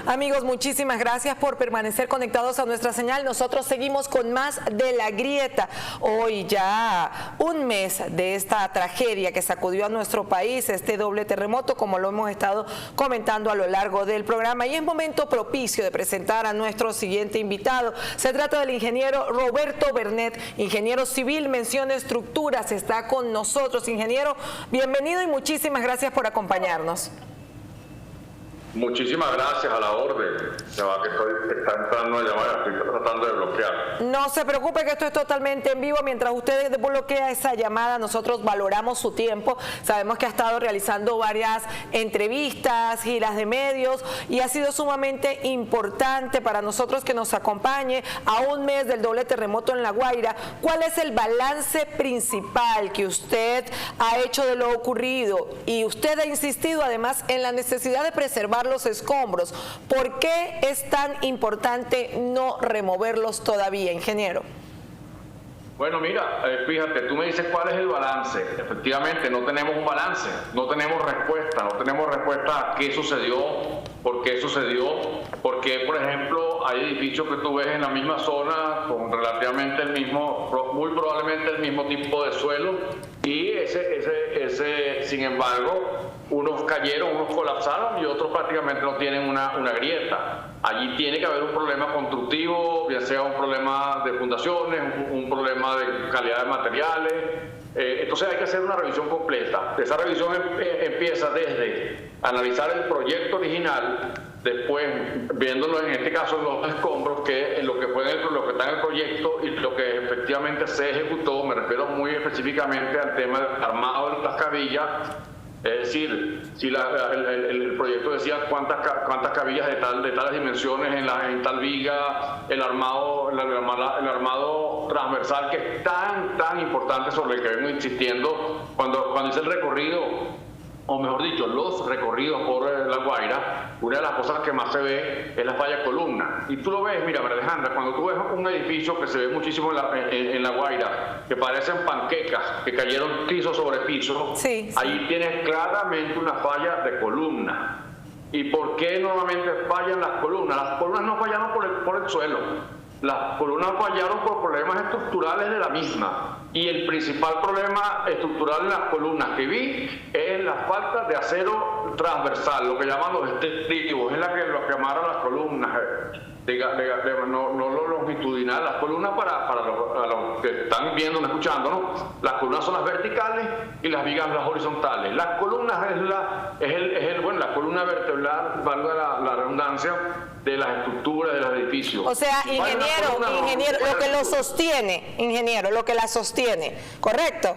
Amigos, muchísimas gracias por permanecer conectados a nuestra señal. Nosotros seguimos con más de La Grieta. Hoy ya un mes de esta tragedia que sacudió a nuestro país, este doble terremoto, como lo hemos estado comentando a lo largo del programa. Y es momento propicio de presentar a nuestro siguiente invitado. Se trata del ingeniero Roberto Bernet, ingeniero civil, mención estructuras. Está con nosotros. Ingeniero, bienvenido y muchísimas gracias por acompañarnos. Muchísimas gracias, a la orden. Se va que está entrando una llamada, estoy tratando de bloquear. No se preocupe que esto es totalmente en vivo. Mientras usted bloquea esa llamada, nosotros valoramos su tiempo. Sabemos que ha estado realizando varias entrevistas, giras de medios, y ha sido sumamente importante para nosotros que nos acompañe a un mes del doble terremoto en La Guaira. ¿Cuál es el balance principal que usted ha hecho de lo ocurrido? Y usted ha insistido además en la necesidad de preservar los escombros. ¿Por qué es tan importante no removerlos todavía, ingeniero? Bueno, mira, fíjate, tú me dices cuál es el balance. Efectivamente, no tenemos un balance, no tenemos respuesta a qué sucedió, por qué sucedió, porque, por ejemplo, hay edificios que tú ves en la misma zona con relativamente el mismo, muy probablemente el mismo tipo de suelo, y sin embargo, unos cayeron, unos colapsaron y otros prácticamente no tienen una grieta. Allí tiene que haber un problema constructivo, ya sea un problema de fundaciones, un problema de calidad de materiales. Entonces hay que hacer una revisión completa. Esa revisión empieza desde analizar el proyecto original, después viéndolo en este caso en los escombros, que lo que está en el proyecto y lo que efectivamente se ejecutó. Me refiero muy específicamente al tema del armado de las cabillas. Es decir, si el proyecto decía cuántas cabillas de tales dimensiones en tal viga, el armado transversal, que es tan importante, sobre el que vengo insistiendo cuando hice el recorrido, o mejor dicho, los recorridos por La Guaira. Una de las cosas que más se ve es la falla columna. Y tú lo ves, mira, María Alejandra, cuando tú ves un edificio que se ve muchísimo en La Guaira, que parecen panquecas, que cayeron piso sobre piso, sí. Ahí tienes claramente una falla de columna. ¿Y por qué normalmente fallan las columnas? Las columnas no fallaron por el suelo. Las columnas fallaron por problemas estructurales de la misma. Y el principal problema estructural en las columnas que vi es la falta de acero transversal, lo que llaman los estribos, es lo que amarra las columnas, no lo longitudinal. Las columnas, para los que están viendo, escuchando, ¿no? Las columnas son las verticales y las vigas las horizontales. Las columnas la columna vertebral, valga la redundancia, de las estructuras de los edificios. O sea, ingeniero, lo que lo sostiene, ingeniero, lo que la sostiene, ¿correcto?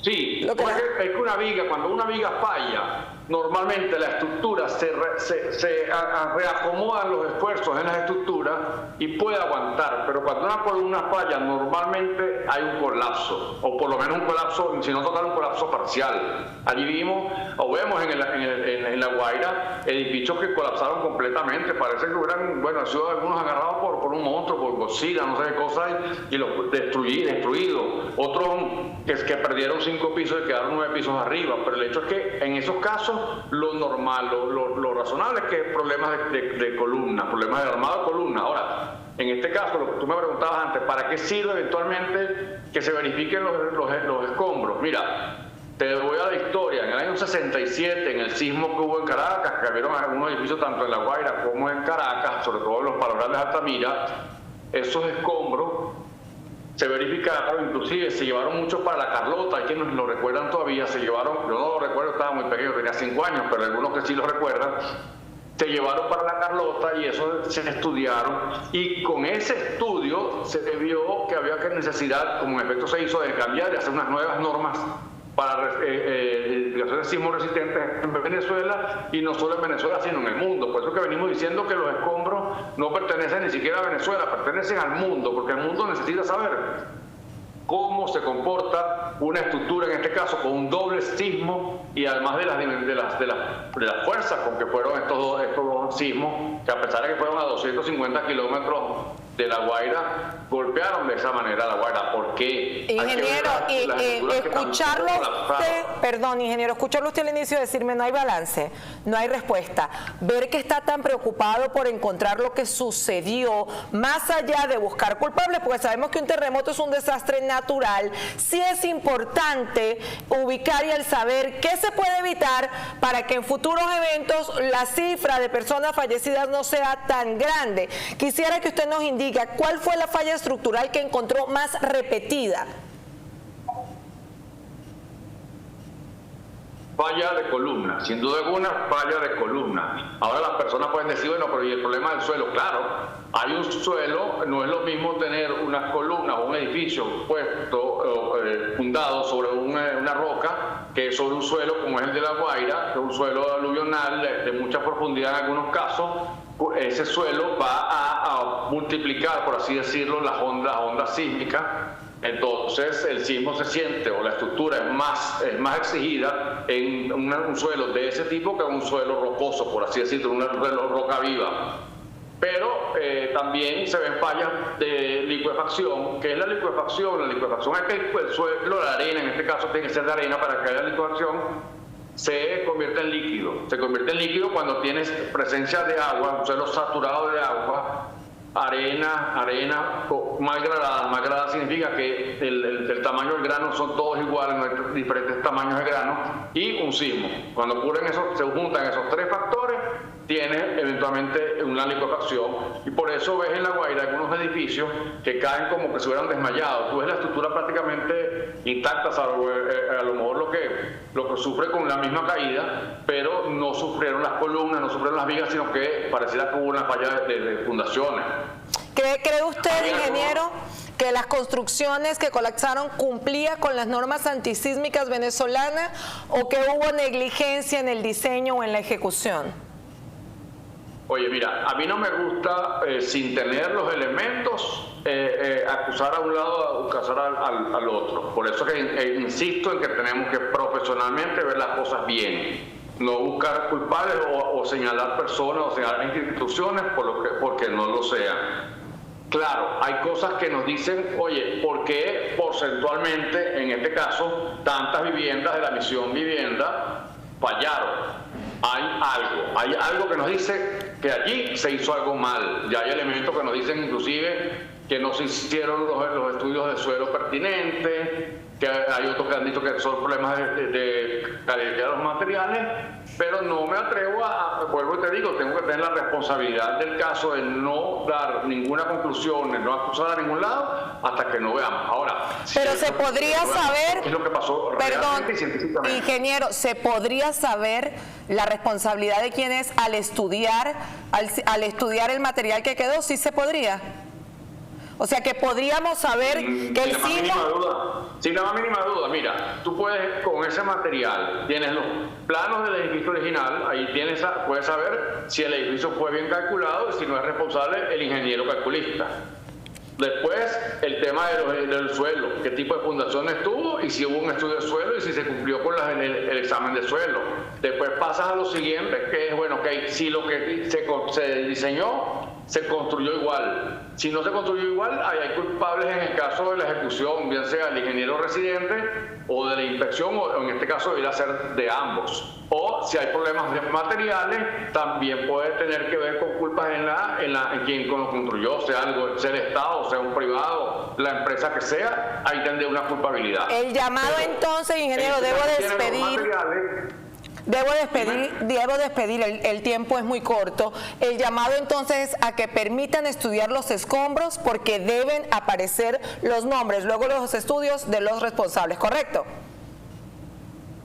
Sí, porque es que una viga, cuando una viga falla, normalmente la estructura se reacomodan los esfuerzos en las estructuras y puede aguantar, pero cuando una columna falla, normalmente hay un colapso, o por lo menos un colapso, si no total, un colapso parcial. Allí vemos en La Guaira edificios que colapsaron completamente. Parece que hubieran, han sido algunos agarrados por un monstruo, por Godzilla, no sé qué cosas, y los destruidos. Otros que perdieron 5 pisos y quedaron 9 pisos arriba. Pero el hecho es que en esos casos lo normal, lo razonable es que hay problemas de columna, problemas de armado de columna. Ahora, en este caso, lo que tú me preguntabas antes, ¿para qué sirve eventualmente que se verifiquen los escombros? Mira, te voy a la historia. En el año 67, en el sismo que hubo en Caracas, que vieron algunos edificios tanto en La Guaira como en Caracas, sobre todo en los Palomares de Altamira, esos escombros se verificaron, inclusive se llevaron muchos para la Carlota. Hay quienes lo recuerdan todavía, yo no lo recuerdo, estaba muy pequeño, tenía 5 años, pero algunos que sí lo recuerdan, se llevaron para la Carlota y eso se estudiaron, y con ese estudio se vio que había necesidad, como en efecto se hizo, de cambiar, de hacer unas nuevas normas para hacer sismos resistentes en Venezuela, y no solo en Venezuela sino en el mundo. Por eso que venimos diciendo que los escombros no pertenecen ni siquiera a Venezuela, pertenecen al mundo, porque el mundo necesita saber cómo se comporta una estructura, en este caso con un doble sismo, y además de las fuerzas con que fueron estos dos sismos, que a pesar de que fueron a 250 kilómetros de La Guaira golpearon de esa manera a La Guaira. ¿Por qué? Ingeniero, escucharlo usted, perdón, ingeniero, escucharlo usted al inicio decirme no hay balance, no hay respuesta. Ver que está tan preocupado por encontrar lo que sucedió, más allá de buscar culpables, porque sabemos que un terremoto es un desastre natural, sí es importante ubicar y el saber qué se puede evitar para que en futuros eventos la cifra de personas fallecidas no sea tan grande. Quisiera que usted nos indique cuál fue la falla estructural que encontró más repetida. Falla de columna, sin duda alguna, falla de columna. Ahora las personas pueden decir, bueno, pero ¿y el problema del suelo? Claro, hay un suelo, no es lo mismo tener unas columnas o un edificio puesto, fundado sobre una roca, que sobre un suelo como es el de La Guaira, que es un suelo aluvional de mucha profundidad en algunos casos. Ese suelo va a multiplicar, por así decirlo, las ondas sísmicas. Entonces el sismo se siente, o la estructura es más exigida en un suelo de ese tipo que en un suelo rocoso, por así decirlo, una roca viva. Pero también se ven fallas de licuefacción. ¿Qué es la licuefacción? La licuefacción es que el suelo, la arena, en este caso tiene que ser de arena para que haya licuefacción, se convierte en líquido. Se convierte en líquido cuando tienes presencia de agua, un suelo saturado de agua, arena mal gradada. Mal gradada significa que el tamaño del grano son todos iguales, no hay diferentes tamaños de grano, y un sismo. Cuando ocurren se juntan esos tres factores, tienes eventualmente una licuefacción, y por eso ves en La Guaira algunos edificios que caen como que se hubieran desmayado. Tú ves la estructura prácticamente intacta, salvo a lo mejor lo que sufre con la misma caída, pero no sufrieron las columnas, no sufrieron las vigas, sino que pareciera que hubo una falla de fundaciones. ¿Cree usted, ingeniero, que las construcciones que colapsaron cumplían con las normas antisísmicas venezolanas o que hubo negligencia en el diseño o en la ejecución? Oye, mira, a mí no me gusta, sin tener los elementos, acusar a un lado, acusar al otro. Por eso que insisto en que tenemos que profesionalmente ver las cosas bien. No buscar culpables o señalar personas o señalar instituciones porque no lo sean. Claro, hay cosas que nos dicen, oye, ¿por qué porcentualmente, en este caso, tantas viviendas de la misión vivienda fallaron? Hay algo que nos dice que allí se hizo algo mal. Ya hay elementos que nos dicen inclusive que no se hicieron los estudios de suelo pertinentes, que hay otros que han dicho que son problemas de calidad de los materiales, pero no me atrevo vuelvo y te digo, tengo que tener la responsabilidad del caso de no dar ninguna conclusión, de no acusar a ningún lado hasta que no veamos. Ahora, pero se podría saber, ¿qué es lo que pasó realmente y científicamente? Ingeniero, ¿se podría saber la responsabilidad de quién es al estudiar el material que quedó? ¿Sí se podría? O sea, que podríamos saber que el sismo... Sin la más mínima duda, mira, tú puedes, con ese material, tienes los planos del edificio original, ahí puedes saber si el edificio fue bien calculado y si no es responsable el ingeniero calculista. Después, el tema del suelo, qué tipo de fundaciones tuvo y si hubo un estudio de suelo y si se cumplió con el examen de suelo. Después pasas a lo siguiente, que es, bueno, que si lo que se diseñó se construyó igual. Si no se construyó igual, ahí hay culpables en el caso de la ejecución, bien sea el ingeniero residente o de la inspección, o en este caso debería ser de ambos. O si hay problemas de materiales, también puede tener que ver con culpas en quien lo construyó, sea el Estado, sea un privado, la empresa que sea, ahí tendría una culpabilidad. El llamado entonces, ingeniero, debo despedir, el tiempo es muy corto. El llamado entonces es a que permitan estudiar los escombros porque deben aparecer los nombres, luego los estudios de los responsables, ¿correcto?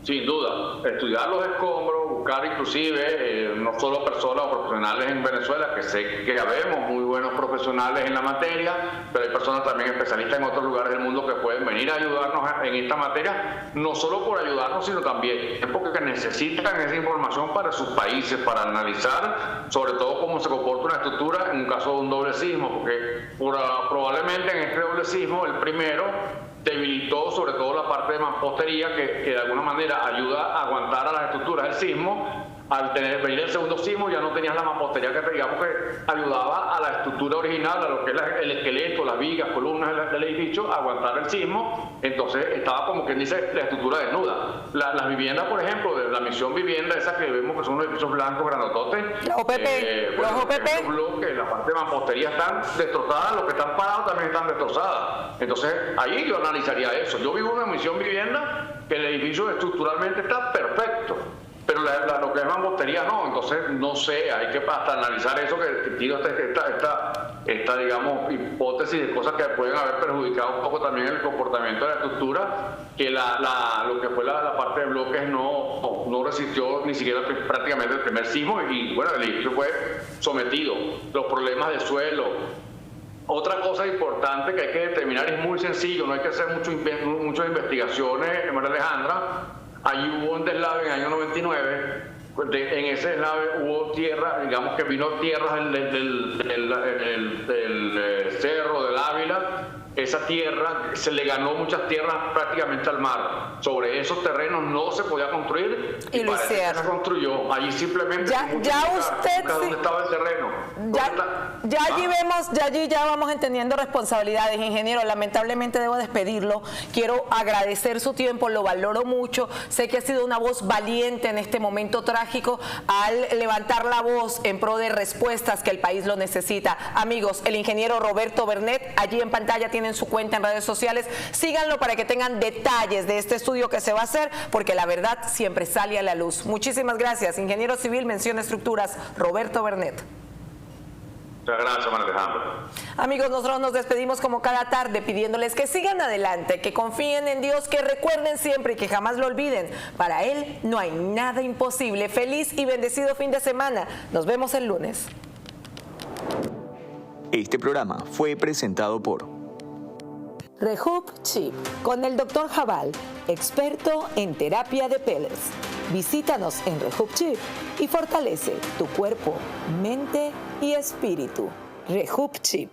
Sin duda, estudiar los escombros, buscar inclusive no solo personas o profesionales en Venezuela, que sé que habemos muy buenos profesionales en la materia, pero hay personas también especialistas en otros lugares del mundo que pueden venir a ayudarnos en esta materia, no solo por ayudarnos, sino también porque necesitan esa información para sus países, para analizar sobre todo cómo se comporta una estructura en un caso de un doble sismo, porque probablemente en este doble sismo, el primero, debilitó sobre todo la parte de mampostería que de alguna manera ayuda a aguantar a las estructuras del sismo, al venir el segundo sismo ya no tenías la mampostería que digamos que ayudaba a la estructura original, a lo que es el esqueleto, las vigas, columnas del edificio, a aguantar el sismo. Entonces estaba como quien dice la estructura desnuda. Las viviendas, por ejemplo, de la misión vivienda, esas que vemos que son unos edificios blancos grandototes, los OPP, bloques, la parte de mampostería están destrozadas, los que están parados también están destrozadas. Entonces ahí yo analizaría eso. Yo vivo en una misión vivienda que el edificio estructuralmente está perfecto, pero lo que es mampostería no. Entonces no sé, hay que hasta analizar eso, que tiro esta digamos hipótesis de cosas que pueden haber perjudicado un poco también el comportamiento de la estructura, que lo que fue la parte de bloques no resistió ni siquiera prácticamente el primer sismo, y bueno, el edificio fue sometido. Los problemas de suelo. Otra cosa importante que hay que determinar, es muy sencillo, no hay que hacer muchas investigaciones, María Alejandra. Allí hubo un deslave en el año 99, en ese deslave hubo tierra, digamos que vino tierras del cerro del Ávila. Esa tierra, se le ganó muchas tierras prácticamente al mar. Sobre esos terrenos no se podía construir, y lo parece que se construyó. Allí simplemente ¿dónde estaba el terreno? Ya vamos entendiendo responsabilidades, ingeniero. Lamentablemente debo despedirlo. Quiero agradecer su tiempo, lo valoro mucho. Sé que ha sido una voz valiente en este momento trágico al levantar la voz en pro de respuestas que el país lo necesita. Amigos, el ingeniero Roberto Bernet, allí en pantalla tienen su cuenta en redes sociales. Síganlo para que tengan detalles de este estudio que se va a hacer, porque la verdad siempre sale a la luz. Muchísimas gracias, ingeniero civil, mención estructuras, Roberto Bernet. Muchas gracias, María Alejandra. Amigos, nosotros nos despedimos como cada tarde pidiéndoles que sigan adelante, que confíen en Dios, que recuerden siempre y que jamás lo olviden. Para Él no hay nada imposible. Feliz y bendecido fin de semana. Nos vemos el lunes. Este programa fue presentado por Rejup Chip, con el Dr. Jabal, experto en terapia de pellets. Visítanos en Rejup Chip y fortalece tu cuerpo, mente y espíritu. Rejup Chip.